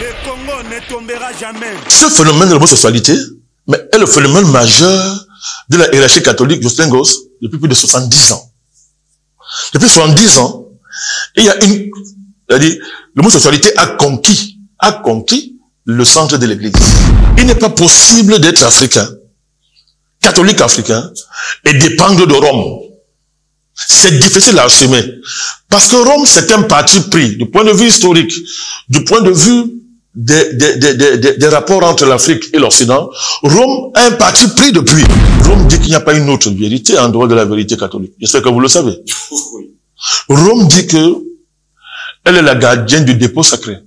Le Congo ne tombera jamais. Ce phénomène de l'homosexualité est le phénomène majeur de la hiérarchie catholique Jocelyn Goss depuis plus de 70 ans. Depuis 70 ans, il y a l'homosexualité a conquis le centre de l'Église. Il n'est pas possible d'être africain, catholique africain, et dépendre de Rome. C'est difficile à assumer. Parce que Rome, c'est un parti pris, du point de vue historique, du point de vue des rapports entre l'Afrique et l'Occident. Rome a un parti pris depuis. Rome dit qu'il n'y a pas une autre vérité en dehors de la vérité catholique. J'espère que vous le savez. Rome dit que elle est la gardienne du dépôt sacré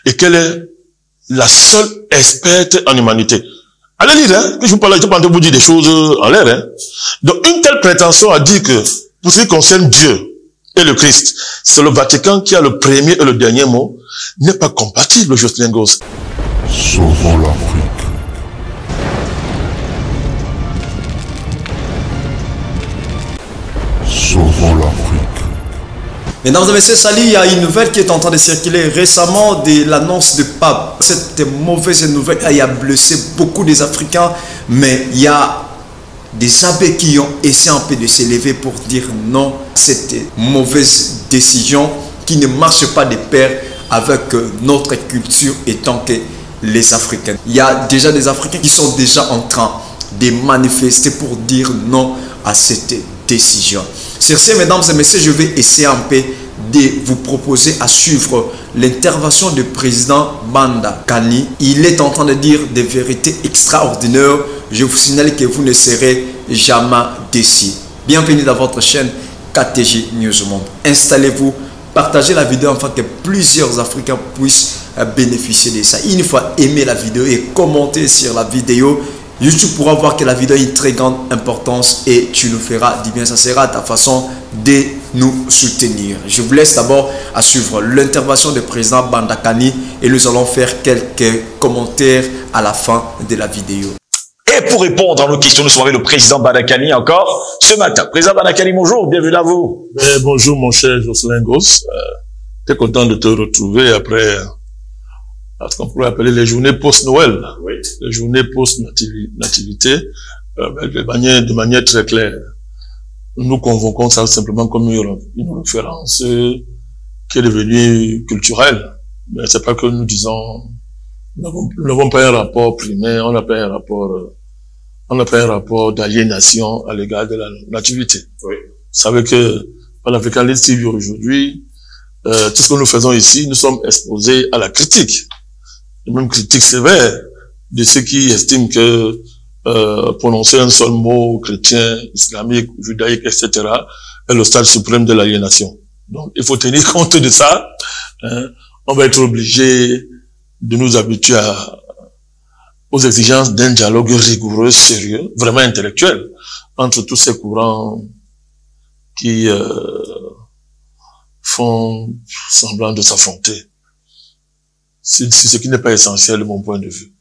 et qu'elle est la seule experte en humanité. Allez lire, hein, que je vous parle, je peux vous dire des choses en l'air, hein. Donc, une telle prétention a dit que, pour ce qui concerne Dieu et le Christ, c'est le Vatican qui a le premier et le dernier mot, n'est pas compatible, Jocelyn Goss. Sauvons l'Afrique. Sauvons l'Afrique. Mesdames et messieurs, salut, il y a une nouvelle qui est en train de circuler récemment de l'annonce du pape. Cette mauvaise nouvelle a blessé beaucoup des Africains, mais il y a des abbés qui ont essayé un peu de s'élever pour dire non, cette mauvaise décision qui ne marche pas de pair avec notre culture étant que les Africains. Il y a déjà des Africains qui sont déjà en train de manifester pour dire non à cette décision. Sur ce, mesdames et messieurs, je vais essayer un peu de vous proposer à suivre l'intervention du président Banda Kani. Il est en train de dire des vérités extraordinaires. Je vous signale que vous ne serez jamais déçus. Bienvenue dans votre chaîne KTG News Monde. Installez-vous, partagez la vidéo afin que plusieurs Africains puissent bénéficier de ça. Une fois aimé la vidéo et commenter sur la vidéo, YouTube pourra voir que la vidéo a une très grande importance et tu nous feras du bien. Ça sera ta façon de nous soutenir. Je vous laisse d'abord à suivre l'intervention du président Banda Kani et nous allons faire quelques commentaires à la fin de la vidéo. Et pour répondre à nos questions, nous sommes avec le président Banda Kani encore ce matin. Président Banda Kani, bonjour, bienvenue à vous. Bonjour mon cher Jocelyn Goss. Très content de te retrouver après ce qu'on pourrait appeler les journées post-Noël, oui. Les journées post-nativité, de manière très claire. Nous convoquons ça simplement comme une référence qui est devenue culturelle. Mais c'est pas que nous disons, nous n'avons pas un rapport primaire, on n'a pas un rapport d'aliénation à l'égard de la nativité. Oui. Vous savez que par l'Africanist TV aujourd'hui, tout ce que nous faisons ici, nous sommes exposés à la critique. Et même critique sévère de ceux qui estiment que prononcer un seul mot chrétien, islamique, judaïque, etc. est le stade suprême de l'aliénation. Donc, il faut tenir compte de ça. Hein. On va être obligé de nous habituer aux exigences d'un dialogue rigoureux, sérieux, vraiment intellectuel, entre tous ces courants qui font semblant de s'affronter. C'est ce qui n'est pas essentiel de mon point de vue.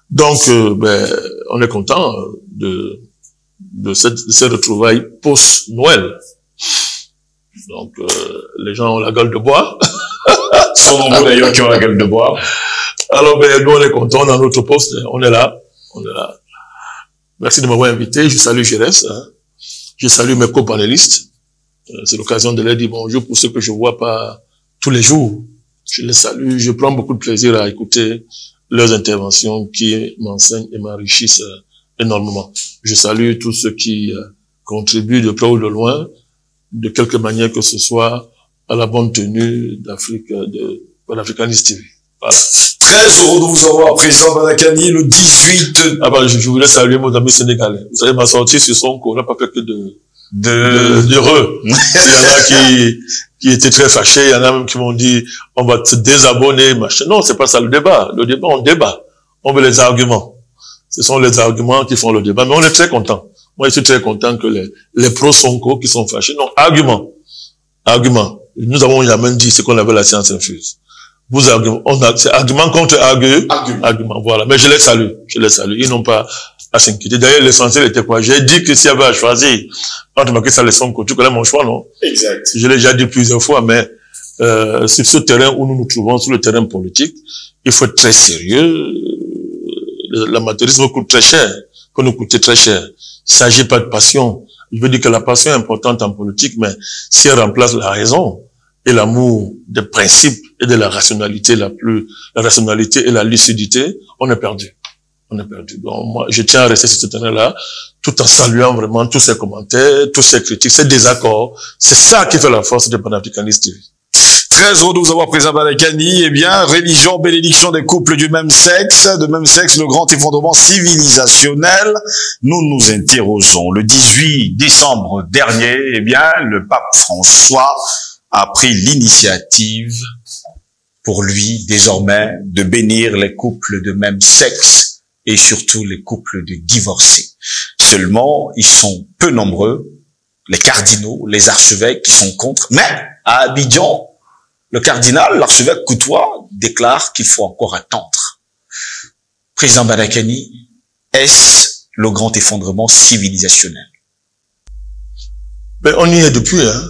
Donc, on est content de ces retrouvailles post-Noël. Donc, les gens ont la gueule de bois. Sont nombreux d'ailleurs qui ont la gueule de bois. Alors, nous, on est content dans notre poste. On est là. Merci de m'avoir invité. Je salue Jérès. Hein. Je salue mes co-panélistes. C'est l'occasion de leur dire bonjour pour ceux que je vois pas tous les jours. Je les salue, je prends beaucoup de plaisir à écouter leurs interventions qui m'enseignent et m'enrichissent énormément. Je salue tous ceux qui contribuent de près ou de loin, de quelque manière que ce soit, à la bonne tenue de l'Africanist TV. Voilà. Très heureux de vous avoir, président Banda Kani, le 18... je voulais saluer mon ami sénégalais. Vous savez, ma sortie sur son cours n'a pas fait que d'heureux. Il y en a qui étaient très fâchés, il y en a même qui m'ont dit, on va te désabonner, machin. Non, c'est pas ça le débat. Le débat, on débat. On veut les arguments. Ce sont les arguments qui font le débat. Mais on est très content. Moi, je suis très content que les pros-Sonko qui sont fâchés. Non, argument. Nous avons jamais dit ce qu'on appelle la science infuse. Vous argument, c'est argument contre argument. Voilà. Mais je les salue. Ils n'ont pas à s'inquiéter. D'ailleurs, l'essentiel était quoi? J'ai dit que s'il y avait à choisir entre Macky Sall et Sonko, tu connais mon choix, non? Exact. Je l'ai déjà dit plusieurs fois, mais sur ce terrain où nous nous trouvons, sur le terrain politique, il faut être très sérieux. L'amateurisme coûte très cher, peut nous coûter très cher. Il ne s'agit pas de passion. Je veux dire que la passion est importante en politique, mais si elle remplace la raison et l'amour des principes et de la rationalité la rationalité et la lucidité, on est perdu. On est perdu. Donc, moi, je tiens à rester sur ce terrain-là, tout en saluant vraiment tous ces commentaires, tous ces critiques, ces désaccords. C'est ça qui fait la force de Panafricanist TV. Très heureux de vous avoir présent Balakani. Eh bien, religion, bénédiction des couples du même sexe, le grand effondrement civilisationnel. Nous nous interrogeons. Le 18 décembre dernier, eh bien, le pape François a pris l'initiative, pour lui, désormais, de bénir les couples de même sexe et surtout les couples de divorcés. Seulement, ils sont peu nombreux, les cardinaux, les archevêques qui sont contre. Mais, à Abidjan, le cardinal, l'archevêque Koutoua, déclare qu'il faut encore attendre. Président Balakani, est-ce le grand effondrement civilisationnel? Ben, on y est depuis, hein.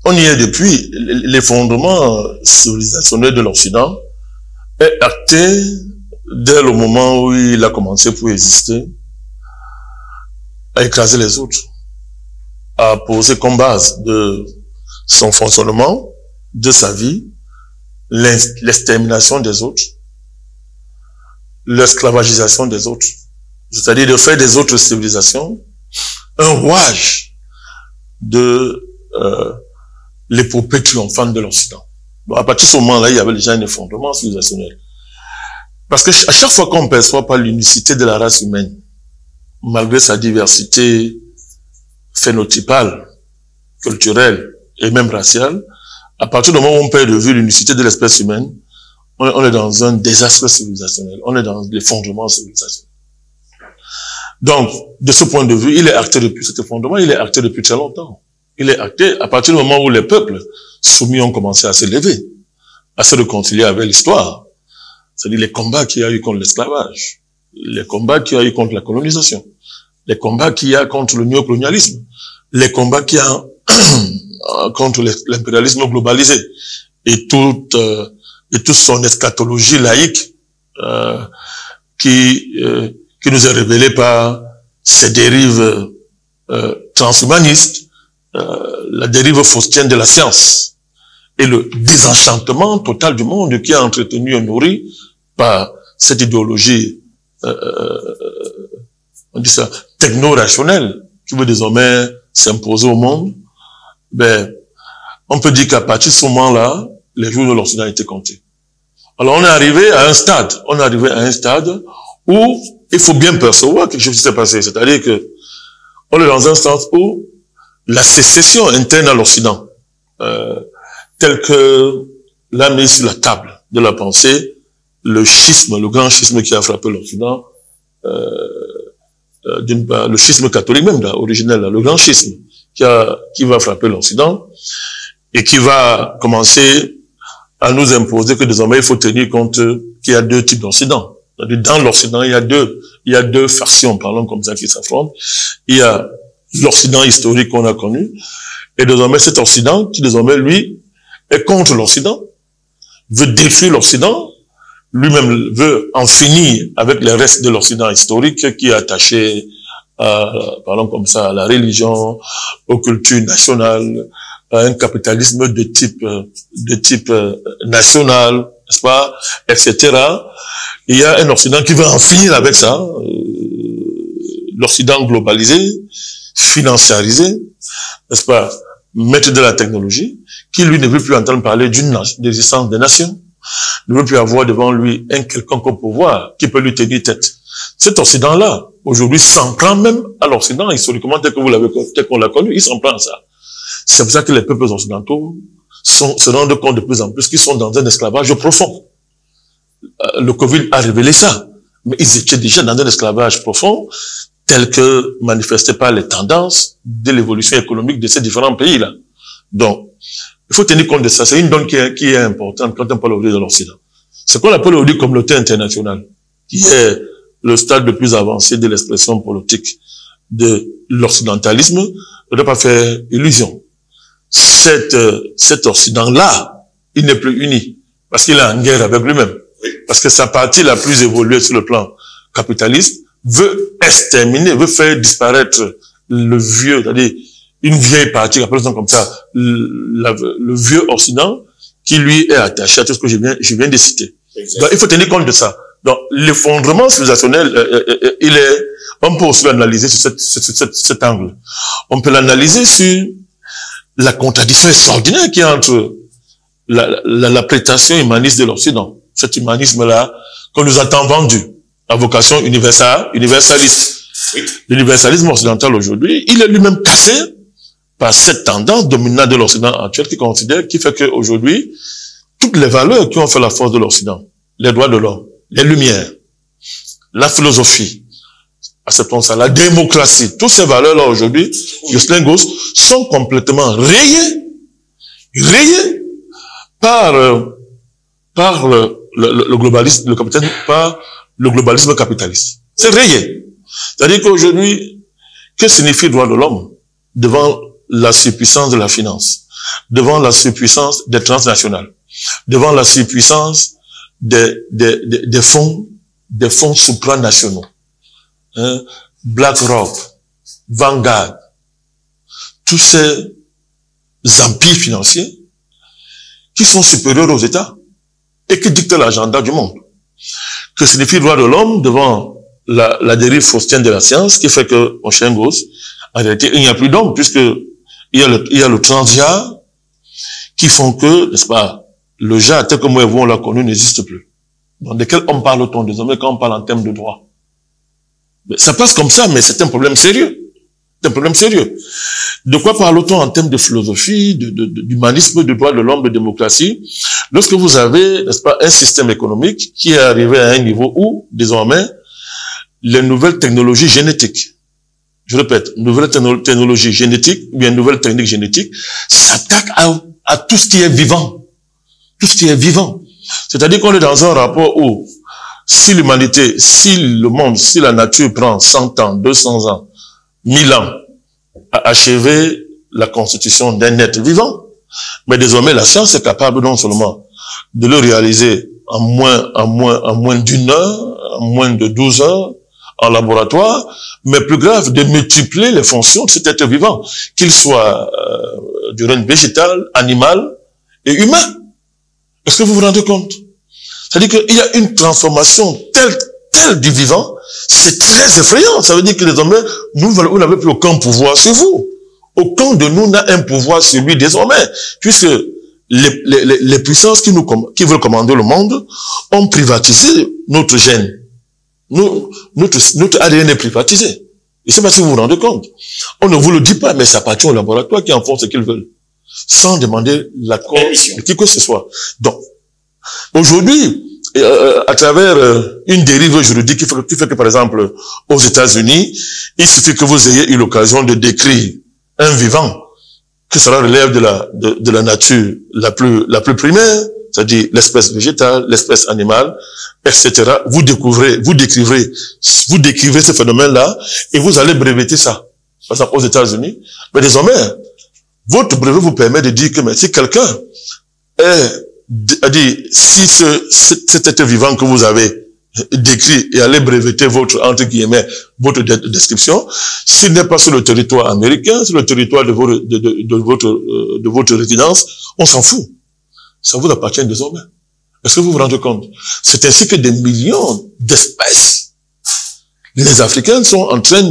On y est depuis. L'effondrement civilisationnel de l'Occident est acté dès le moment où il a commencé pour exister, à écraser les autres, à poser comme base de son fonctionnement, de sa vie, l'extermination des autres, l'esclavagisation des autres, c'est-à-dire de faire des autres civilisations un rouage de l'épopée triomphante de l'Occident. Donc à partir de ce moment-là, il y avait déjà un effondrement civilisationnel. Parce que à chaque fois qu'on ne perçoit pas l'unicité de la race humaine, malgré sa diversité phénotypale, culturelle et même raciale, à partir du moment où on perd de vue l'unicité de l'espèce humaine, on est dans un désastre civilisationnel, on est dans l'effondrement civilisationnel. Donc, de ce point de vue, il est acté depuis cet effondrement, il est acté depuis très longtemps. Il est acté à partir du moment où les peuples soumis ont commencé à s'élever, à se réconcilier avec l'histoire. C'est-à-dire les combats qu'il y a eu contre l'esclavage, les combats qu'il y a eu contre la colonisation, les combats qu'il y a contre le néocolonialisme, les combats qu'il y a contre l'impérialisme globalisé et toute son eschatologie laïque qui nous est révélée par ces dérives transhumanistes, la dérive faustienne de la science et le désenchantement total du monde qui est entretenu et nourri par cette idéologie on dit ça, techno-rationnelle qui veut désormais s'imposer au monde. Ben, on peut dire qu'à partir de ce moment-là, les jours de l'Occident étaient comptés. Alors on est arrivé à un stade, où il faut bien percevoir quelque chose qui s'est passé. C'est-à-dire que on est dans un sens où la sécession interne à l'Occident, telle que l'a mise sur la table de la pensée, le schisme, le grand schisme qui a frappé l'Occident, d'une part, le schisme catholique même, là, originel, là, le grand schisme qui va frapper l'Occident et qui va commencer à nous imposer que désormais il faut tenir compte qu'il y a deux types d'Occident. Dans l'Occident, il y a deux factions, parlons comme ça, qui s'affrontent. Il y a l'Occident historique qu'on a connu, et désormais cet Occident qui désormais, lui, est contre l'Occident, veut détruire l'Occident, lui-même veut en finir avec les restes de l'Occident historique qui est attaché à, parlons comme ça, à la religion, aux cultures nationales, à un capitalisme de type national, n'est-ce pas, etc. Il y a un Occident qui veut en finir avec ça, l'Occident globalisé, financiarisé, n'est-ce pas, maître de la technologie, qui lui ne veut plus entendre parler d'une existence des nations, ne veut plus avoir devant lui un quelconque pouvoir qui peut lui tenir tête. Cet Occident-là, aujourd'hui, s'en prend même à l'Occident, historiquement, tel qu'on l'a connu, il s'en prend à ça. C'est pour ça que les peuples occidentaux se rendent compte de plus en plus qu'ils sont dans un esclavage profond. Le Covid a révélé ça. Mais ils étaient déjà dans un esclavage profond, tel que manifesté par les tendances de l'évolution économique de ces différents pays-là. Donc, il faut tenir compte de ça. C'est une donne qui est importante quand on parle aujourd'hui de l'Occident. Ce qu'on appelle aujourd'hui communauté internationale, qui est le stade le plus avancé de l'expression politique de l'occidentalisme, ne doit pas faire illusion. Cet Occident-là il n'est plus uni. Parce qu'il est en guerre avec lui-même. Parce que sa partie la plus évoluée sur le plan capitaliste veut exterminer, veut faire disparaître le vieux, c'est-à-dire une vieille partie, appelons comme ça, le vieux Occident, qui lui est attaché à tout ce que je viens de citer. Donc, il faut tenir compte de ça. Donc, l'effondrement civilisationnel, on peut aussi l'analyser sur cet angle. On peut l'analyser sur la contradiction extraordinaire qu'il y a entre la prétention humaniste de l'Occident, cet humanisme-là, qu'on nous a tant vendu, à vocation universaliste. L'universalisme occidental aujourd'hui, il est lui-même cassé par cette tendance dominante de l'Occident actuel qui fait qu'aujourd'hui, toutes les valeurs qui ont fait la force de l'Occident, les droits de l'homme, les lumières, la philosophie, acceptons ça, la démocratie, toutes ces valeurs-là aujourd'hui, Jocelyn Gosse, sont complètement rayées par le globalisme, par le globalisme capitaliste. C'est rayé. C'est-à-dire qu'aujourd'hui, que signifie le droit de l'homme devant la surpuissance de la finance, devant la surpuissance des transnationales, devant la surpuissance des fonds supranationaux, BlackRock, Vanguard, tous ces empires financiers qui sont supérieurs aux États et qui dictent l'agenda du monde. Que signifie le droit de l'homme devant la dérive faustienne de la science qui fait que, mon cher Gosse, en réalité, il n'y a plus d'hommes puisque il y a le transgenre qui font que, n'est-ce pas, le genre tel que moi et vous on l'a connu n'existe plus. Donc, de quel homme parle-t-on désormais quand on parle en termes de droit? Mais ça passe comme ça, mais c'est un problème sérieux. C'est un problème sérieux. De quoi parle-t-on en termes de philosophie, d'humanisme, de droit de l'homme, de démocratie? Lorsque vous avez, n'est-ce pas, un système économique qui est arrivé à un niveau où, désormais, les nouvelles technologies génétiques, je répète, nouvelles technologies génétiques, ou bien nouvelles techniques génétiques, s'attaquent à tout ce qui est vivant. Tout ce qui est vivant. C'est-à-dire qu'on est dans un rapport où, si l'humanité, si le monde, si la nature prend 100 ans, 200 ans, 1000 ans, à achever la constitution d'un être vivant, mais désormais la science est capable non seulement de le réaliser en moins d'une heure, en moins de 12 heures, en laboratoire, mais plus grave, de multiplier les fonctions de cet être vivant, qu'il soit du règne végétal, animal et humain. Est-ce que vous vous rendez compte? C'est-à-dire qu'il y a une transformation telle du vivant, c'est très effrayant. Ça veut dire que désormais, vous n'avez plus aucun pouvoir sur vous. Aucun de nous n'a un pouvoir sur lui désormais, puisque les puissances qui veulent commander le monde ont privatisé notre gène. Notre ADN est privatisé. Je ne sais pas si vous vous rendez compte. On ne vous le dit pas, mais ça appartient au laboratoire qui en font ce qu'ils veulent, sans demander l'accord de qui que ce soit. Donc, aujourd'hui, à travers une dérive juridique qui fait que, par exemple, aux États-Unis, il suffit que vous ayez eu l'occasion de décrire un vivant, que cela relève de la nature la plus primaire, c'est-à-dire l'espèce végétale, l'espèce animale, etc. Vous décrivez ce phénomène-là, et vous allez breveter ça. Par exemple, aux États-Unis. Mais désormais, votre brevet vous permet de dire que, mais si quelqu'un si cet être vivant que vous avez décrit et allez breveter votre, entre guillemets, votre description, s'il n'est pas sur le territoire américain, sur le territoire de votre résidence, on s'en fout. Ça vous appartient désormais. Est-ce que vous vous rendez compte? C'est ainsi que des millions d'espèces, les Africains sont en train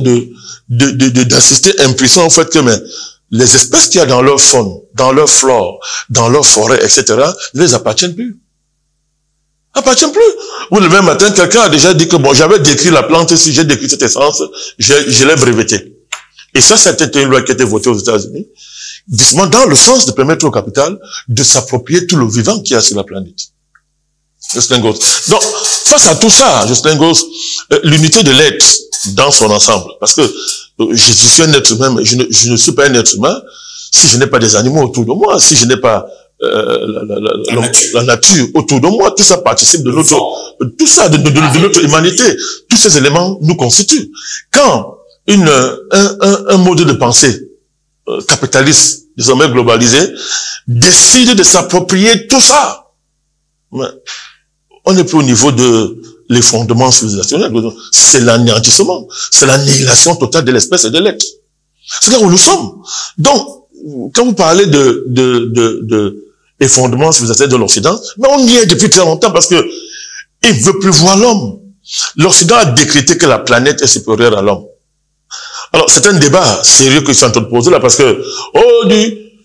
d'assister impuissants au fait que, mais, les espèces qu'il y a dans leur faune, dans leur flore, dans leur forêt, etc., ne les appartiennent plus. Appartiennent plus. Ou le même matin, quelqu'un a déjà dit que bon, j'avais décrit la plante, si j'ai décrit cette essence, je l'ai brevetée. Et ça, c'était une loi qui a été votée aux États-Unis, justement dans le sens de permettre au capital de s'approprier tout le vivant qu'il y a sur la planète. Jocelyn Gosse. Donc, face à tout ça, Jocelyn Gosse, l'unité de l'être dans son ensemble, parce que je suis un être humain, mais je ne suis pas un être humain si je n'ai pas des animaux autour de moi, si je n'ai pas la nature autour de moi. Tout ça participe de notre, tout ça de notre humanité. Tous ces éléments nous constituent. Quand un mode de pensée capitaliste désormais globalisé, décide de s'approprier tout ça. Mais on n'est plus au niveau de l'effondrement civilisationnel. C'est l'anéantissement. C'est l'annihilation totale de l'espèce et de l'être. C'est là où nous sommes. Donc, quand vous parlez de effondrement civilisationnel de l'Occident, mais on y est depuis très longtemps parce que il veut plus voir l'homme. L'Occident a décrété que la planète est supérieure à l'homme. Alors, c'est un débat sérieux que je suis en train de poser là parce que,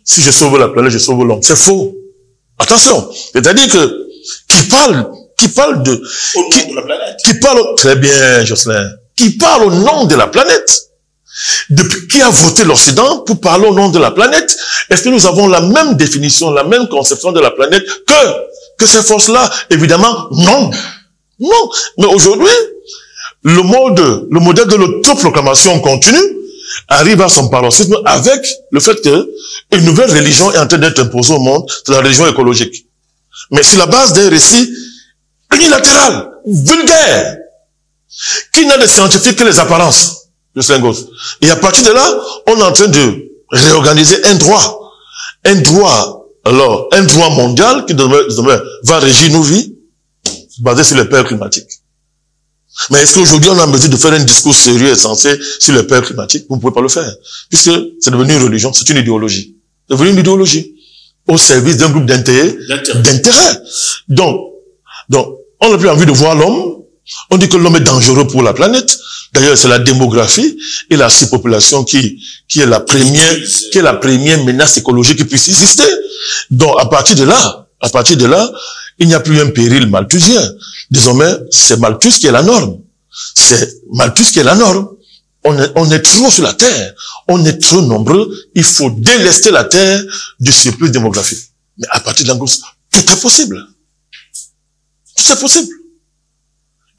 si je sauve la planète, je sauve l'homme. C'est faux. Attention. C'est-à-dire que, qui parle de la planète. Qui parle, très bien, Jocelyn. Qui parle au nom de la planète. Depuis qui a voté l'Occident pour parler au nom de la planète? Est-ce que nous avons la même définition, la même conception de la planète que ces forces-là? Évidemment, non. Non. Mais aujourd'hui, le modèle de l'autoproclamation continue arrive à son paroxysme avec le fait que une nouvelle religion est en train d'être imposée au monde, c'est la religion écologique. Mais sur la base d'un récit unilatéral, vulgaire, qui n'a de scientifique que les apparences. Et à partir de là, on est en train de réorganiser un droit mondial qui demain va régir nos vies, basé sur les pertes climatiques. Mais est-ce qu'aujourd'hui on a besoin de faire un discours sérieux et sensé sur les pertes climatiques? Vous ne pouvez pas le faire, puisque c'est devenu une religion, c'est une idéologie. C'est devenu une idéologie au service d'un groupe d'intérêt. Donc, on n'a plus envie de voir l'homme. On dit que l'homme est dangereux pour la planète. D'ailleurs, c'est la démographie et la surpopulation qui est la première menace écologique qui puisse exister. Donc, à partir de là, il n'y a plus un péril malthusien. Désormais, c'est Malthus qui est la norme. On est trop sur la Terre. On est trop nombreux. Il faut délester la Terre du surplus démographique. Mais à partir de là, tout est possible. Tout est possible.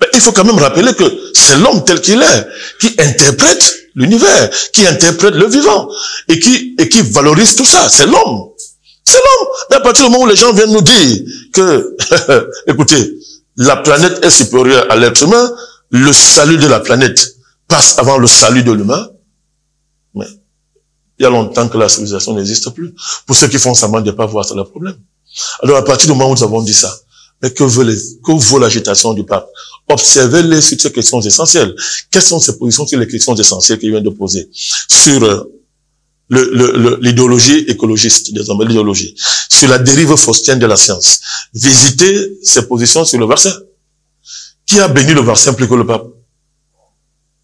Mais il faut quand même rappeler que c'est l'homme tel qu'il est, qui interprète l'univers, qui interprète le vivant, et qui valorise tout ça. C'est l'homme. C'est l'homme. Mais à partir du moment où les gens viennent nous dire que, écoutez, la planète est supérieure à l'être humain, le salut de la planète passe avant le salut de l'humain, mais il y a longtemps que la civilisation n'existe plus. Pour ceux qui font semblant de ne pas voir, c'est le problème. Alors à partir du moment où nous avons dit ça, mais que vaut l'agitation du pape? Observez-les sur ces questions essentielles. Quelles sont ces positions sur les questions essentielles qu'il vient de poser? Sur l'idéologie écologiste, désormais l'idéologie. Sur la dérive faustienne de la science. Visitez ses positions sur le vaccin. Qui a béni le vaccin plus que le pape?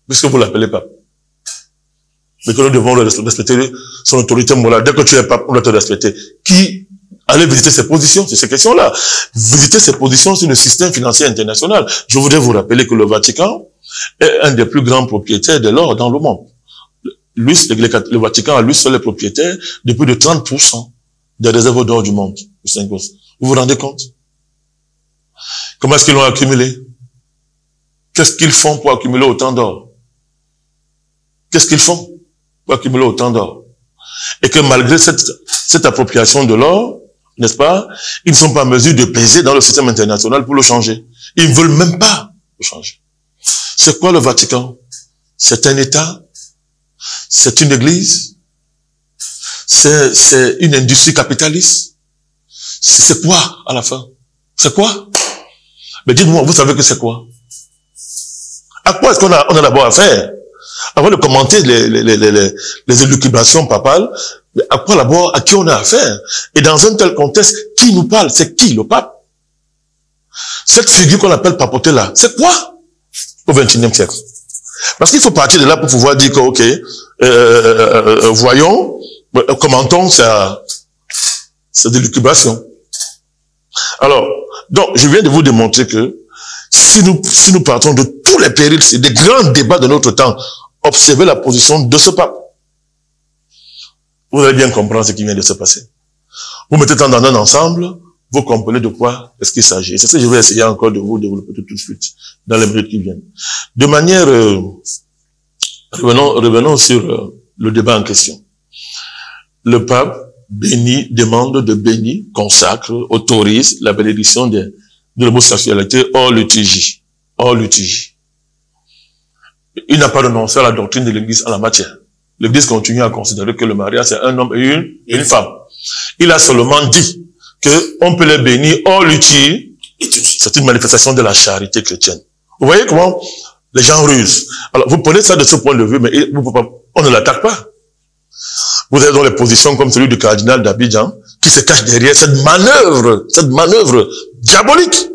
Puisque vous l'appelez pape. Mais que nous devons respecter son autorité morale. Dès que tu es pape, on doit te respecter. Qui allez visiter ses positions sur ces questions-là. Visiter ses positions sur le système financier international. Je voudrais vous rappeler que le Vatican est un des plus grands propriétaires de l'or dans le monde. Le Vatican a lui seul est propriétaire de plus de 30% des réserves d'or du monde. Vous vous rendez compte? Comment est-ce qu'ils l'ont accumulé? Qu'est-ce qu'ils font pour accumuler autant d'or? Qu'est-ce qu'ils font pour accumuler autant d'or? Et que malgré cette appropriation de l'or, n'est-ce pas, ils ne sont pas en mesure de peser dans le système international pour le changer. Ils ne veulent même pas le changer. C'est quoi le Vatican? C'est un État? C'est une église? C'est une industrie capitaliste? C'est quoi à la fin? C'est quoi? Mais dites-moi, vous savez que c'est quoi? À quoi est-ce qu'on a d'abord affaire? Avant de commenter les élucubrations papales, mais à quoi d'abord, à qui on a affaire? Et dans un tel contexte, qui nous parle? C'est qui, le pape? Cette figure qu'on appelle papauté là, c'est quoi? Au XXIe siècle. Parce qu'il faut partir de là pour pouvoir dire que, ok, voyons, commentons cette élucubration. Alors, donc, je viens de vous démontrer que si nous partons de tous les périls, c'est des grands débats de notre temps, observez la position de ce pape. Vous allez bien comprendre ce qui vient de se passer. Vous mettez dans un ensemble, vous comprenez de quoi est-ce qu'il s'agit. C'est ce que je vais essayer encore de vous développer tout de suite, dans les minutes qui viennent. De manière, revenons sur le débat en question. Le pape demande de bénir, consacre, autorise la bénédiction de l'homosexualité hors liturgie. Hors liturgie. Il n'a pas renoncé à la doctrine de l'Église en la matière. l'Église continue à considérer que le mariage, c'est un homme et une femme. Il a seulement dit qu'on peut les bénir hors l'utile. C'est une manifestation de la charité chrétienne. Vous voyez comment les gens rusent. Alors, vous prenez ça de ce point de vue, mais on ne l'attaque pas. Vous êtes dans les positions comme celui du cardinal d'Abidjan, qui se cache derrière cette manœuvre diabolique,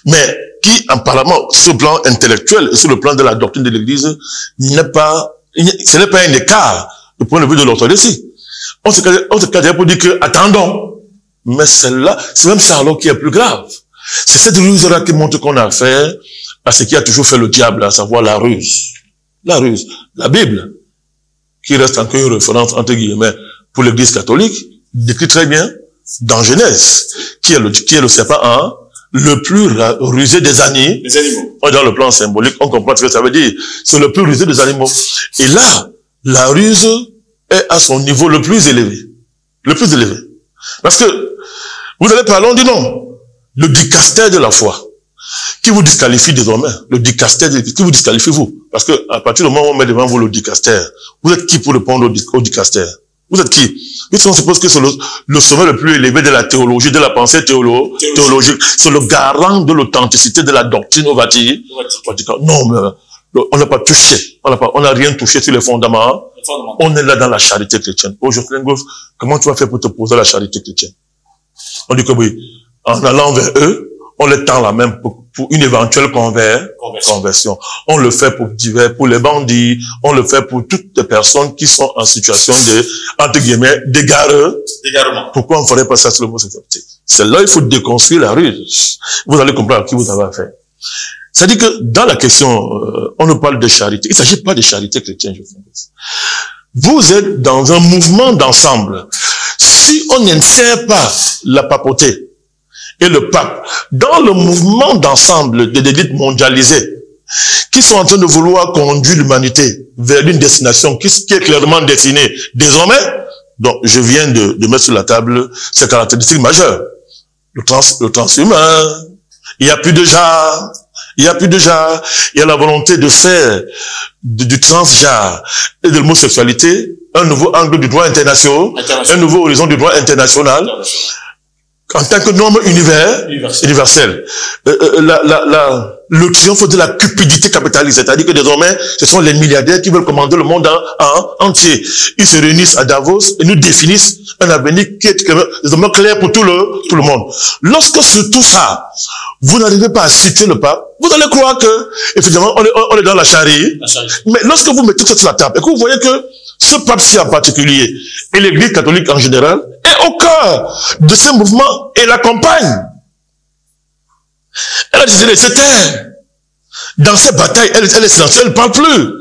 mais qui, apparemment, sur le plan intellectuel et sur le plan de la doctrine de l'Église, ce n'est pas un écart du point de vue de l'orthodoxie. On se cache derrière pour dire que, attendons, mais celle-là, c'est même ça alors qui est plus grave. C'est cette ruse-là qui montre qu'on a affaire à ce qui a toujours fait le diable, à savoir la ruse. La ruse. La Bible, qui reste encore une référence, entre guillemets, pour l'Église catholique, décrit très bien, dans Genèse, qui est le serpent, le plus rusé des animaux. Les animaux. Dans le plan symbolique, on comprend ce que ça veut dire. C'est le plus rusé des animaux. Et là, la ruse est à son niveau le plus élevé. Le plus élevé. Parce que, vous allez parler, on dit non. Le dicaster de la foi, qui vous disqualifie désormais. Le dicaster, qui vous disqualifie vous. Parce que, à partir du moment où on met devant vous le dicaster, vous êtes qui pour répondre au dicaster? Vous êtes qui? Puisqu'on suppose que c'est le sommet le plus élevé de la théologie, de la pensée théologique. C'est le garant de l'authenticité de la doctrine au Vatican. Non, mais on n'a pas touché. On n'a rien touché sur les fondements. On est là dans la charité chrétienne. Aujourd'hui, comment tu vas faire pour te poser la charité chrétienne? On dit que oui, en allant vers eux, on les tend la main pour une éventuelle conversion. On le fait pour les bandits, on le fait pour toutes les personnes qui sont en situation de, entre guillemets, d'égarement. Pourquoi on ne ferait pas ça sur l'homosexualité? C'est là il faut déconstruire la ruse. Vous allez comprendre à qui vous avez affaire. C'est-à-dire que dans la question, on nous parle de charité. Il ne s'agit pas de charité chrétienne, je pense. Vous êtes dans un mouvement d'ensemble. Si on n'insère pas la papauté et le pape dans le mouvement d'ensemble des élites mondialisées qui sont en train de vouloir conduire l'humanité vers une destination qui est clairement destinée désormais, donc je viens de mettre sur la table ces caractéristiques majeures. Le transhumain, il n'y a plus de genre, il y a la volonté de faire du transgenre et de l'homosexualité un nouveau angle du droit international, un nouveau horizon du droit international, en tant que norme universelle. Le triomphe de la cupidité capitaliste, c'est-à-dire que désormais, ce sont les milliardaires qui veulent commander le monde entier. Ils se réunissent à Davos et nous définissent un avenir qui est désormais clair pour tout le monde. Lorsque sur tout ça, vous n'arrivez pas à citer le pape, vous allez croire que, effectivement, on est dans la charité. Mais lorsque vous mettez tout ça sur la table et que vous voyez que ce pape-ci en particulier et l'Église catholique en général est au cœur de ce mouvement et l'accompagne. Elle a décidé de se taire. Dans cette bataille, elle est silencieuse, elle ne parle plus.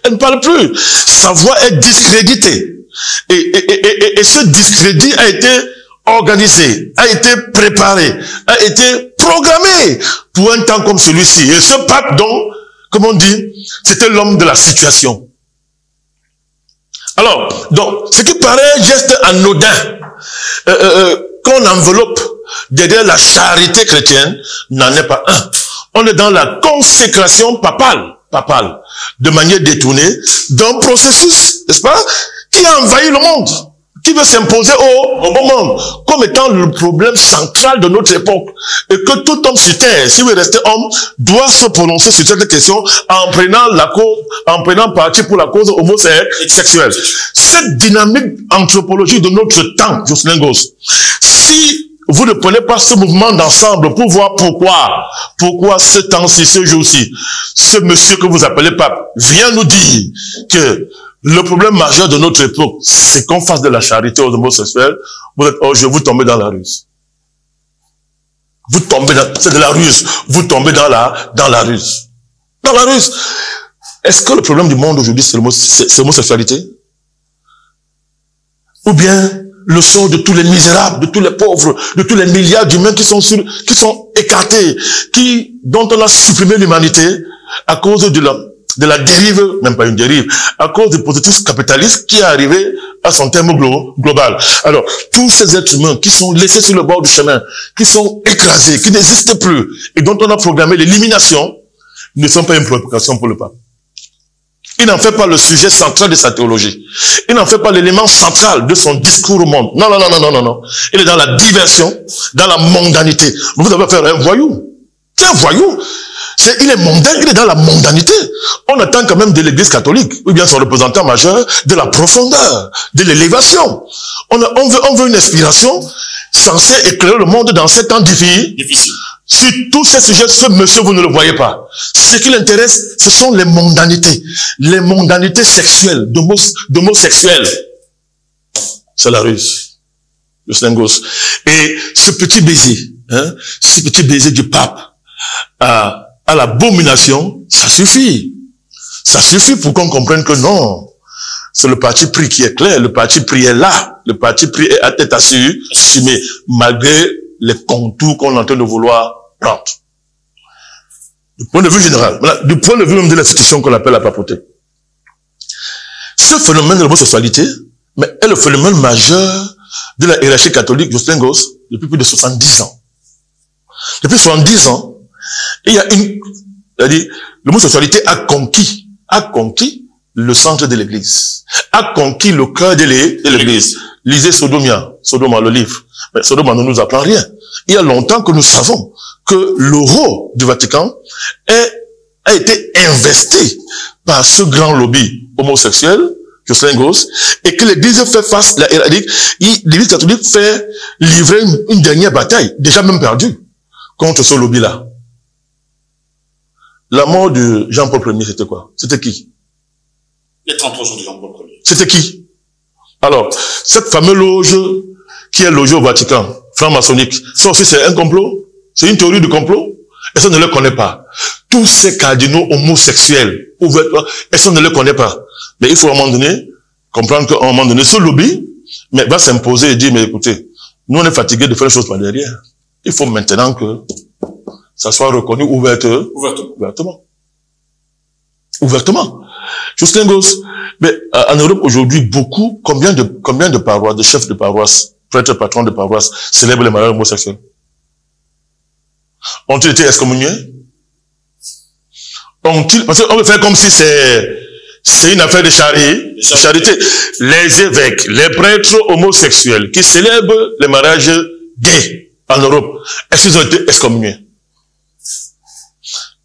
Elle ne parle plus. Sa voix est discréditée. Et ce discrédit a été organisé, a été préparé, a été programmé pour un temps comme celui-ci. Et ce pape, donc, comme on dit, c'était l'homme de la situation. Alors, donc, ce qui paraît geste anodin, qu'on enveloppe derrière la charité chrétienne, n'en est pas un. On est dans la consécration papale, de manière détournée, d'un processus, n'est-ce pas, qui a envahi le monde, qui veut s'imposer au monde, comme étant le problème central de notre époque. Et que tout homme sur terre, s'il veut rester homme, doit se prononcer sur cette question en prenant parti pour la cause homosexuelle. Cette dynamique anthropologique de notre temps, Jocelyn Goss, si vous ne prenez pas ce mouvement d'ensemble pour voir pourquoi ce temps-ci, ce jour-ci, ce monsieur que vous appelez pape vient nous dire que le problème majeur de notre époque, c'est qu'on fasse de la charité aux homosexuels. Vous tombez dans la ruse. C'est de la ruse. Vous tombez dans la ruse. Dans la ruse. Est-ce que le problème du monde aujourd'hui, c'est l'homosexualité? Ou bien le sort de tous les misérables, de tous les pauvres, de tous les milliards d'humains qui sont écartés, dont on a supprimé l'humanité à cause de la dérive, même pas une dérive, à cause du processus capitaliste qui est arrivé à son terme global. Alors, tous ces êtres humains qui sont laissés sur le bord du chemin, qui sont écrasés, qui n'existent plus, et dont on a programmé l'élimination, ne sont pas une préoccupation pour le pape. Il n'en fait pas le sujet central de sa théologie. Il n'en fait pas l'élément central de son discours au monde. Non, non, non, non, non, non, non. Il est dans la diversion, dans la mondanité. Vous avez affaire à un voyou. C'est un voyou. Il est mondain, il est dans la mondanité. On attend quand même de l'église catholique, ou bien son représentant majeur, de la profondeur, de l'élévation. On veut une inspiration censée éclairer le monde dans ces temps difficiles. Sur tous ces sujets, ce monsieur, vous ne le voyez pas. Ce qui l'intéresse, ce sont les mondanités sexuelles, d'homosexuels. C'est la ruse, le slingos. Et ce petit baiser du pape à l'abomination, ça suffit. Ça suffit pour qu'on comprenne que non, c'est le parti pris qui est clair, le parti pris est là, le parti pris est à tête assumée, malgré les contours qu'on est en train de vouloir prendre. Du point de vue général, voilà, du point de vue même de l'institution qu'on appelle la papauté. Ce phénomène de l'homosexualité, mais est le phénomène majeur de la hiérarchie catholique de Slingos depuis plus de 70 ans. Depuis 70 ans, il y a l'homosexualité a conquis le centre de l'église, a conquis le cœur de l'église. Lisez Sodoma, le livre. Mais Sodoma ne nous apprend rien. Il y a longtemps que nous savons que l'euro du Vatican a été investi par ce grand lobby homosexuel, Slingos, et que l'église fait face, l'église catholique fait livrer une dernière bataille, déjà même perdue, contre ce lobby-là. La mort de Jean-Paul Ier, c'était quoi? C'était qui? Les 33 jours de Jean-Paul Ier. C'était qui? Alors, cette fameuse loge qui est logée au Vatican, franc-maçonnique, ça aussi c'est un complot? C'est une théorie du complot? Et ça ne le connaît pas. Tous ces cardinaux homosexuels, ouvertement, et ça ne le connaît pas. Mais il faut à un moment donné comprendre qu'à un moment donné, ce lobby va s'imposer et dire, mais écoutez, nous on est fatigués de faire les choses par derrière. Il faut maintenant que ça soit reconnu ouvertement. Slingos. Mais en Europe aujourd'hui, combien de paroisses, de chefs de paroisse, prêtres, patrons de paroisse célèbrent les mariages homosexuels? Ont-ils été excommuniés? Parce qu'on veut faire comme si c'est une affaire de charité. Les évêques, les prêtres homosexuels qui célèbrent les mariages gays en Europe, est-ce qu'ils ont été excommuniés?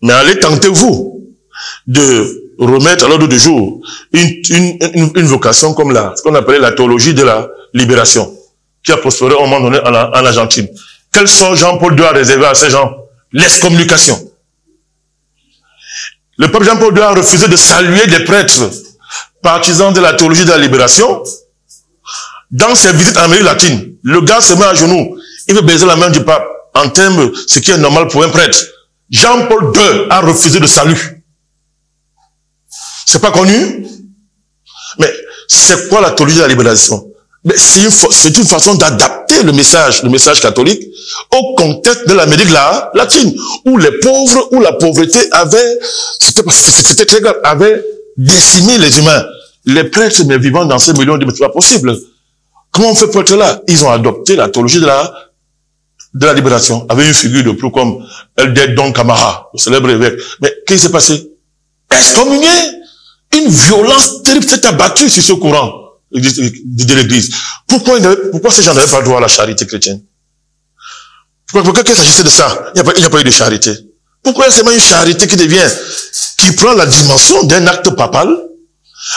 Mais allez tentez-vous de remettre à l'ordre du jour une vocation comme ce qu'on appelait la théologie de la libération, qui a prospéré au moment donné en Argentine. Quel sort Jean-Paul II a réservé à ces gens? L'excommunication. Le pape Jean-Paul II a refusé de saluer des prêtres partisans de la théologie de la libération dans ses visites en Amérique latine. Le gars se met à genoux, il veut baiser la main du pape en termes ce qui est normal pour un prêtre. Jean-Paul II a refusé de salut. C'est pas connu? Mais c'est quoi la théologie de la libération? Mais c'est une façon d'adapter le message catholique au contexte de l'Amérique latine, où les pauvres, où la pauvreté c'était très grave, avait décimé les humains. Les prêtres, mais vivant dans ces millions de mais c'est pas possible. Comment on fait pour être là? Ils ont adopté la théologie de la libération, avec une figure de proue comme Elder Don Camara, le célèbre évêque. Mais qu'est-ce qui s'est passé? Excommunié! Une violence terrible s'est abattue sur ce courant de l'église. Pourquoi ces gens n'avaient pas le droit à la charité chrétienne? Pourquoi qu'il s'agissait de ça? Il n'y a pas eu de charité. Pourquoi c'est une charité qui prend la dimension d'un acte papal,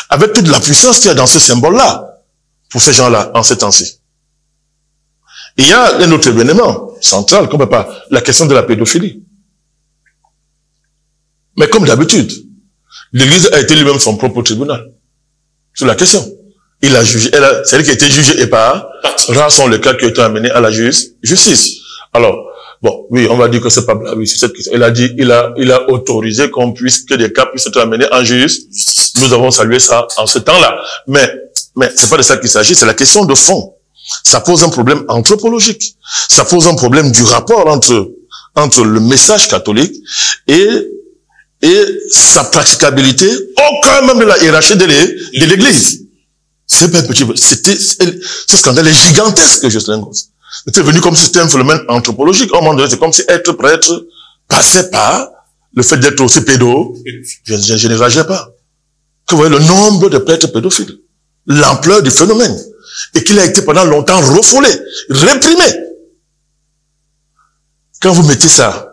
avec toute la puissance qu'il y a dans ce symbole-là, pour ces gens-là, en ces temps-ci? Il y a un autre événement central, comme la question de la pédophilie. Mais comme d'habitude, l'Église a été lui-même son propre tribunal sur la question. Il a jugé, c'est elle qui a été jugée et pas rares sont les cas qui ont été amenés à la justice. Alors, bon, oui, on va dire que c'est pas oui, sur cette question. Il a dit, il a autorisé que des cas puissent être amenés en justice. Nous avons salué ça en ce temps-là. Mais c'est pas de ça qu'il s'agit, c'est la question de fond. Ça pose un problème anthropologique. Ça pose un problème du rapport entre le message catholique et sa praticabilité au cœur même de la hiérarchie de l'Église. C'est pas petit. Ce scandale est gigantesque, Jocelyn. C'était venu comme si c'était un phénomène anthropologique. Au moment donné, c'est comme si être prêtre passait par le fait d'être aussi pédo. Je ne réagirais pas. que vous voyez le nombre de prêtres pédophiles, l'ampleur du phénomène, et qu'il a été pendant longtemps refoulé, réprimé. Quand vous mettez ça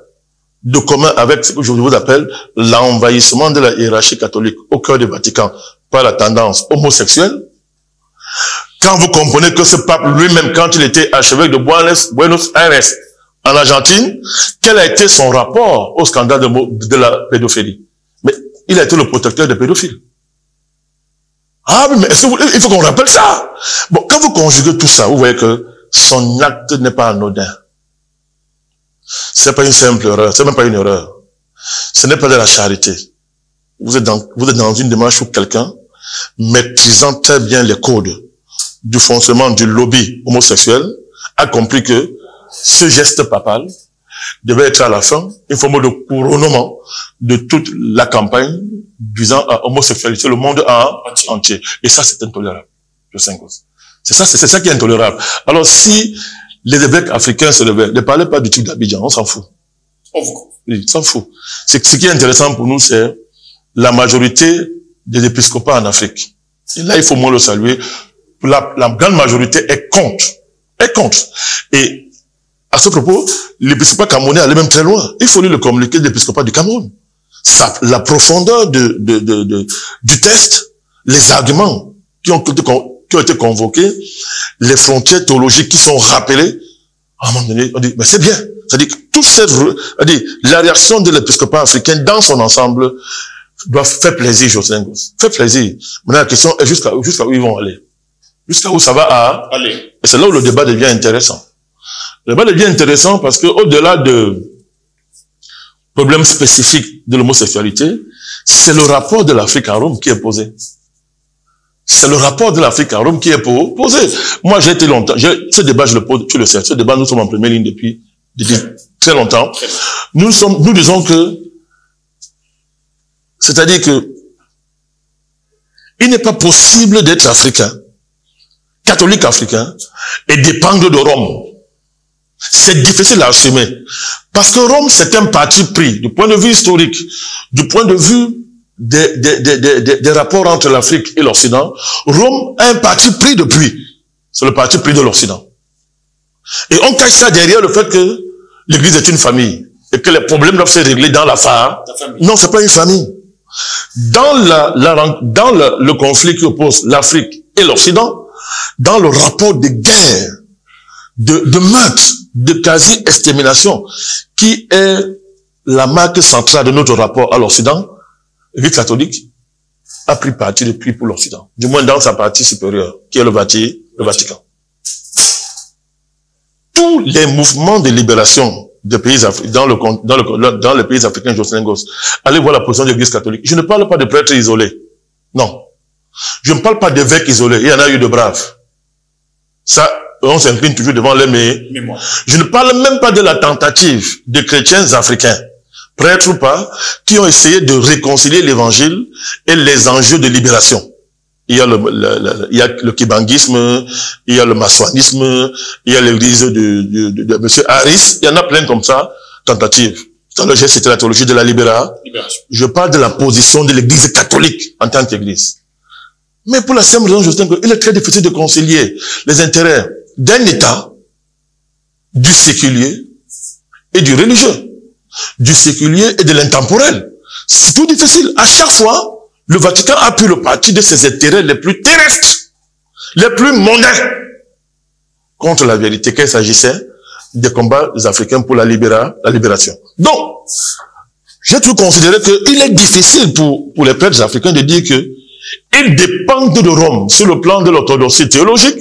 de commun avec ce que je vous appelle l'envahissement de la hiérarchie catholique au cœur du Vatican par la tendance homosexuelle, quand vous comprenez que ce pape lui-même, quand il était archevêque de Buenos Aires, en Argentine, quel a été son rapport au scandale de la pédophilie? Mais il a été le protecteur des pédophiles. Ah, mais est-ce que il faut qu'on rappelle ça. Bon, quand vous conjuguez tout ça, vous voyez que son acte n'est pas anodin. C'est pas une simple erreur, c'est même pas une erreur. Ce n'est pas de la charité. Vous êtes dans une démarche où quelqu'un, maîtrisant très bien les codes du fonctionnement du lobby homosexuel, a compris que ce geste papal devait être à la fin une forme de couronnement de toute la campagne visant à homosexualiser le monde entier. Et ça, c'est intolérable. C'est ça qui est intolérable. Alors, si les évêques africains se levaient, ne parlaient pas du tout d'Abidjan, on s'en fout. Oui, on s'en fout. Ce qui est intéressant pour nous, c'est la majorité des épiscopats en Afrique. Et là, il faut moins le saluer. La grande majorité est contre. Et à ce propos, l'épiscopat camerounais allait même très loin. Il faut lire le communiqué de l'épiscopat du Cameroun. La profondeur du test, les arguments qui ont été convoqués, les frontières théologiques qui sont rappelées, à un moment donné, on dit, mais c'est bien. C'est-à-dire que la réaction de l'épiscopat africain dans son ensemble doit faire plaisir, Jocelyn Goss. Fait plaisir. Maintenant, la question est jusqu'à où ils vont aller. Jusqu'à où ça va aller. Et c'est là où le débat devient intéressant. Le débat devient intéressant parce que au-delà de problèmes spécifiques de l'homosexualité, c'est le rapport de l'Afrique à Rome qui est posé. C'est le rapport de l'Afrique à Rome qui est posé. Moi, j'ai été longtemps, ce débat, je le pose, tu le sais, ce débat, nous sommes en première ligne depuis très longtemps. Nous disons que, c'est-à-dire que, il n'est pas possible d'être africain, catholique africain, et dépendre de Rome. C'est difficile à assumer. Parce que Rome, c'est un parti pris, du point de vue historique, du point de vue des rapports entre l'Afrique et l'Occident. Rome a un parti pris depuis. C'est le parti pris de l'Occident. Et on cache ça derrière le fait que l'Église est une famille. Et que les problèmes doivent se régler dans la famille. Non, c'est pas une famille. Dans le conflit qui oppose l'Afrique et l'Occident, dans le rapport de guerre, de meurtre, de quasi-extermination, qui est la marque centrale de notre rapport à l'Occident, l'Église catholique a pris parti depuis pour l'Occident. Du moins dans sa partie supérieure, qui est le Vatican. Tous les mouvements de libération des pays dans les pays africains, Jocelyn Goss, allez voir la position de l'Église catholique. Je ne parle pas de prêtres isolés. Non. Je ne parle pas d'évêques isolés. Il y en a eu de braves. Ça, on s'incline toujours devant les mémoires. Je ne parle même pas de la tentative de chrétiens africains, prêtres ou pas, qui ont essayé de réconcilier l'évangile et les enjeux de libération. Il y a le kibangisme, il y a le maçonnisme, il y a l'église de monsieur Harris, il y en a plein comme ça, tentatives. C'était la théologie de la libération. Je parle de la position de l'église catholique en tant qu'église. Mais pour la simple raison, je pense qu'il est très difficile de concilier les intérêts d'un État, du séculier et du religieux, du séculier et de l'intemporel. C'est tout difficile. À chaque fois, le Vatican a pris le parti de ses intérêts les plus terrestres, les plus mondains, contre la vérité qu'il s'agissait des combats des Africains pour la libération. Donc, j'ai toujours considéré qu'il est difficile pour les prêtres africains de dire que ils dépendent de Rome sur le plan de l'orthodoxie théologique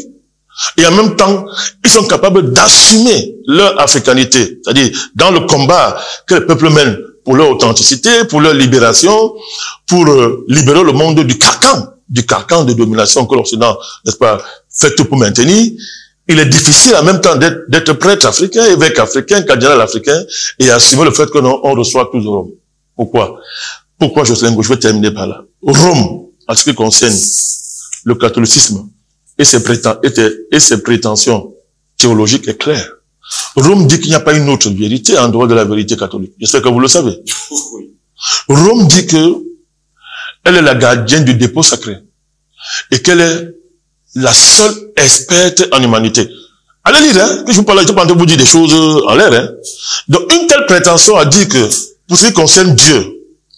et en même temps, ils sont capables d'assumer leur africanité, c'est-à-dire dans le combat que les peuples mènent pour leur authenticité, pour leur libération, pour libérer le monde du carcan de domination que l'Occident, n'est-ce pas, fait tout pour maintenir. Il est difficile en même temps d'être prêtre africain, évêque africain, cardinal africain et assumer le fait que non, on reçoit tous Rome. Pourquoi, Jocelyn Goss, je vais terminer par là. Rome, en ce qui concerne le catholicisme et ses prétentions théologiques est clair. Rome dit qu'il n'y a pas une autre vérité en dehors de la vérité catholique. J'espère que vous le savez. Rome dit que Elle est la gardienne du dépôt sacré. Et qu'elle est la seule experte en humanité. Allez lire, hein, que je vous parle, je ne vais pas vous dire des choses en l'air. Hein. Donc, une telle prétention a dit que, pour ce qui concerne Dieu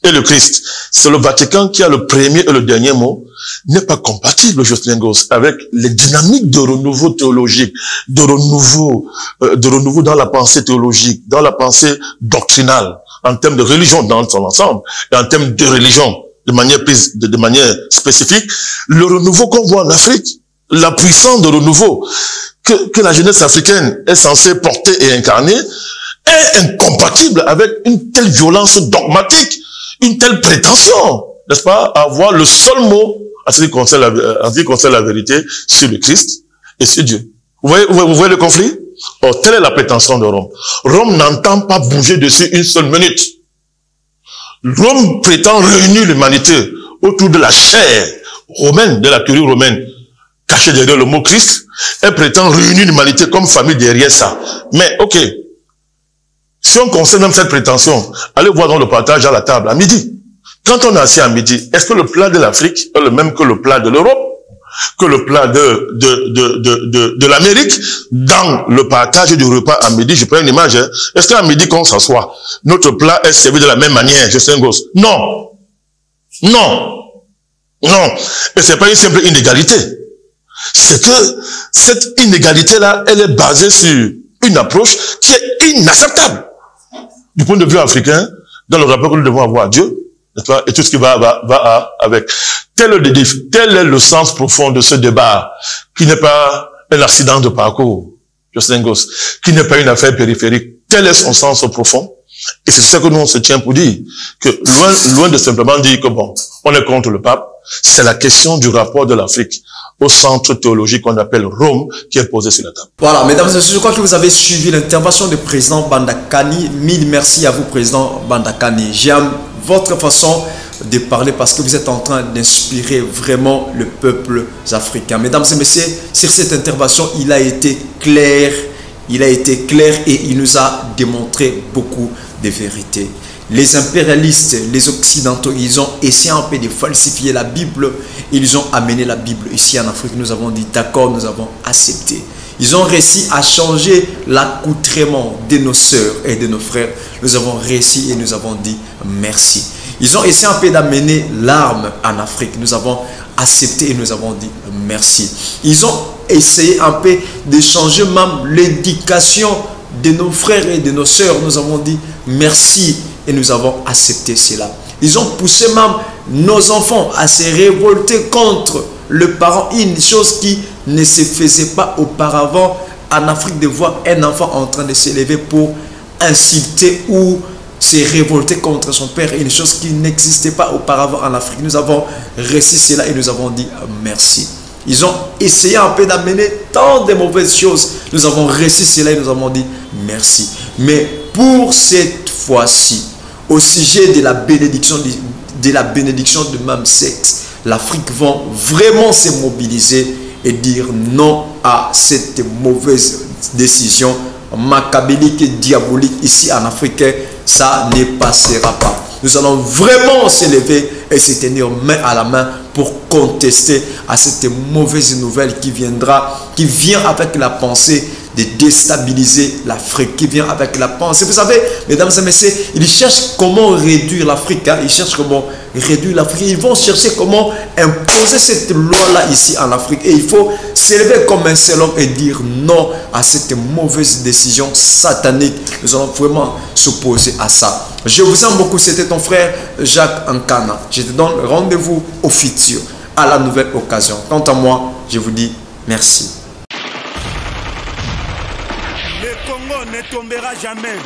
et le Christ, c'est le Vatican qui a le premier et le dernier mot, n'est pas compatible, Jocelyn Goss, avec les dynamiques de renouveau théologique, de renouveau dans la pensée théologique, dans la pensée doctrinale, en termes de religion dans son ensemble, et en termes de religion, de manière spécifique. Le renouveau qu'on voit en Afrique, la puissance de renouveau que la jeunesse africaine est censée porter et incarner, est incompatible avec une telle violence dogmatique, une telle prétention, n'est-ce pas, à avoir le seul mot en ce qui concerne la vérité sur le Christ et sur Dieu. Vous voyez le conflit? Or, telle est la prétention de Rome. Rome n'entend pas bouger dessus une seule minute. Rome prétend réunir l'humanité autour de la chair romaine, de la théorie romaine, cachée derrière le mot Christ. Elle prétend réunir l'humanité comme famille derrière ça. Mais, ok, si on concerne même cette prétention, allez voir dans le partage à la table à midi. Quand on est assis à midi, est-ce que le plat de l'Afrique est le même que le plat de l'Europe, que le plat de l'Amérique? Dans le partage du repas à midi, je prends une image, hein. Est-ce qu'à midi, quand on s'assoit, notre plat est servi de la même manière, Jocelyn Goss? Non. Non. Non. Et c'est pas une simple inégalité. C'est que cette inégalité-là, elle est basée sur une approche qui est inacceptable. Du point de vue africain, dans le rapport que nous devons avoir à Dieu, et tout ce qui va avec. Tel est le sens profond de ce débat, qui n'est pas un accident de parcours, Jocelyn Goss, qui n'est pas une affaire périphérique. Tel est son sens profond. Et c'est ça que nous on se tient pour dire, que loin de simplement dire que bon, on est contre le pape, c'est la question du rapport de l'Afrique au centre théologique qu'on appelle Rome, qui est posé sur la table. Voilà, mesdames et messieurs, je crois que vous avez suivi l'intervention du président Bandakani. Mille merci à vous, président Bandakani. J'aime votre façon de parler parce que vous êtes en train d'inspirer vraiment le peuple africain. Mesdames et messieurs, sur cette intervention, il a été clair et il nous a démontré beaucoup de vérités. Les impérialistes, les occidentaux, ils ont essayé un peu de falsifier la Bible. Ils ont amené la Bible ici en Afrique. Nous avons dit d'accord, nous avons accepté. Ils ont réussi à changer l'accoutrement de nos sœurs et de nos frères. Nous avons réussi et nous avons dit merci. Ils ont essayé un peu d'amener l'arme en Afrique. Nous avons accepté et nous avons dit merci. Ils ont essayé un peu de changer même l'éducation de nos frères et de nos sœurs. Nous avons dit merci et nous avons accepté cela. Ils ont poussé même nos enfants à se révolter contre le parent. Une chose qui ne se faisait pas auparavant en Afrique, de voir un enfant en train de s'élever pour insulter ou se révolter contre son père. Une chose qui n'existait pas auparavant en Afrique. Nous avons réussi cela et nous avons dit merci. Ils ont essayé un peu d'amener tant de mauvaises choses. Nous avons réussi cela et nous avons dit merci. Mais pour cette fois-ci, au sujet de la bénédiction de même sexe, l'Afrique va vraiment se mobiliser et dire non à cette mauvaise décision machiavélique et diabolique ici en Afrique. Ça ne passera pas. Nous allons vraiment s'élever et se tenir main à la main pour contester à cette mauvaise nouvelle qui vient avec la pensée de déstabiliser l'Afrique, qui vient avec la pensée. Vous savez, mesdames et messieurs, ils cherchent comment réduire l'Afrique. Hein? Ils cherchent comment réduire l'Afrique. Ils vont chercher comment imposer cette loi-là ici en Afrique. Et il faut s'élever comme un seul homme et dire non à cette mauvaise décision satanique. Nous allons vraiment s'opposer à ça. Je vous aime beaucoup. C'était ton frère Jacques Ankana. Je te donne rendez-vous au futur, à la nouvelle occasion. Quant à moi, je vous dis merci. Le Congo ne tombera jamais.